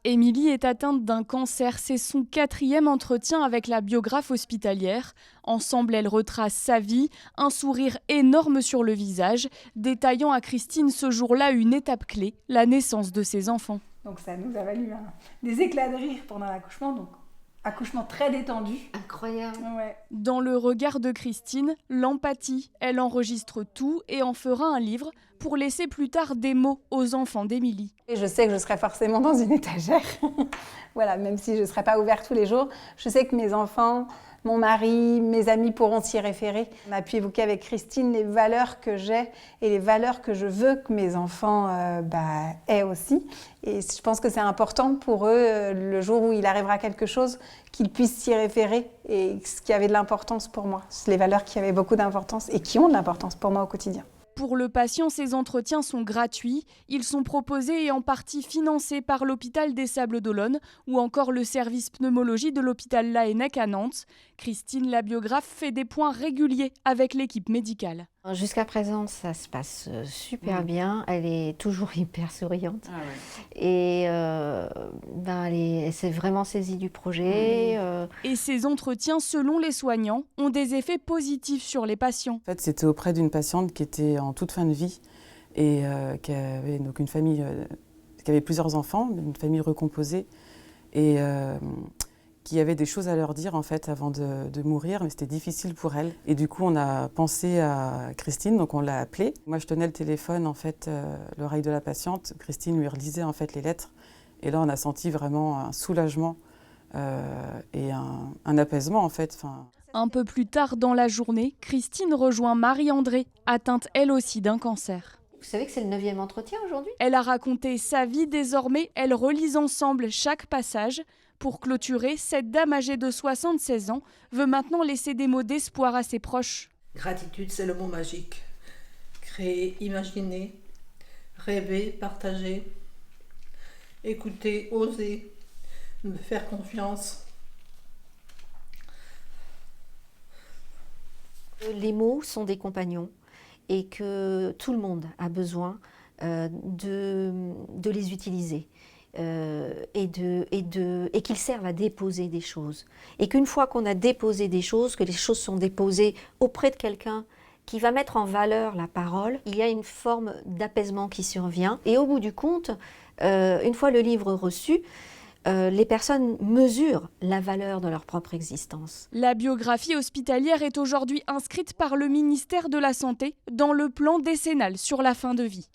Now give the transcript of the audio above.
Émilie est atteinte d'un cancer, c'est son 4e entretien avec la biographe hospitalière. Ensemble, elles retracent sa vie, un sourire énorme sur le visage, détaillant à Christine ce jour-là une étape clé, la naissance de ses enfants. Donc ça nous a valu des éclats de rire pendant l'accouchement, donc accouchement très détendu. Incroyable. Ouais. Dans le regard de Christine, l'empathie. Elle enregistre tout et en fera un livre pour laisser plus tard des mots aux enfants d'Émilie. Et je sais que je serai forcément dans une étagère. Voilà, même si je ne serai pas ouverte tous les jours, je sais que mes enfants, mon mari, mes amis pourront s'y référer. On a pu évoquer avec Christine les valeurs que j'ai et les valeurs que je veux que mes enfants aient aussi. Et je pense que c'est important pour eux, le jour où il arrivera quelque chose, qu'ils puissent s'y référer. Et ce qui avait de l'importance pour moi, c'est les valeurs qui avaient beaucoup d'importance et qui ont de l'importance pour moi au quotidien. Pour le patient, ces entretiens sont gratuits. Ils sont proposés et en partie financés par l'hôpital des Sables-d'Olonne ou encore le service pneumologie de l'hôpital Laennec à Nantes. Christine, la biographe, fait des points réguliers avec l'équipe médicale. Jusqu'à présent, ça se passe super bien. Elle est toujours hyper souriante. Ah ouais. Et elle s'est vraiment saisie du projet. Et ces entretiens, selon les soignants, ont des effets positifs sur les patients. En fait, c'était auprès d'une patiente qui était en toute fin de vie et qui avait donc une famille, qui avait plusieurs enfants, une famille recomposée et qui avait des choses à leur dire en fait avant de mourir, mais c'était difficile pour elle. Et du coup, on a pensé à Christine, donc on l'a appelée. Moi, je tenais le téléphone, en fait, l'oreille de la patiente. Christine lui relisait en fait les lettres. Et là, on a senti vraiment un soulagement et un apaisement en fait. Un peu plus tard dans la journée, Christine rejoint Marie-André, atteinte elle aussi d'un cancer. Vous savez que c'est le 9e entretien aujourd'hui ? Elle a raconté sa vie désormais, elles relisent ensemble chaque passage. Pour clôturer, cette dame âgée de 76 ans veut maintenant laisser des mots d'espoir à ses proches. Gratitude, c'est le mot magique. Créer, imaginer, rêver, partager, écouter, oser, me faire confiance. Les mots sont des compagnons et que tout le monde a besoin de les utiliser. Et qu'ils servent à déposer des choses. Et qu'une fois qu'on a déposé des choses, que les choses sont déposées auprès de quelqu'un qui va mettre en valeur la parole, il y a une forme d'apaisement qui survient. Et au bout du compte, une fois le livre reçu, les personnes mesurent la valeur de leur propre existence. La biographie hospitalière est aujourd'hui inscrite par le ministère de la Santé dans le plan décennal sur la fin de vie.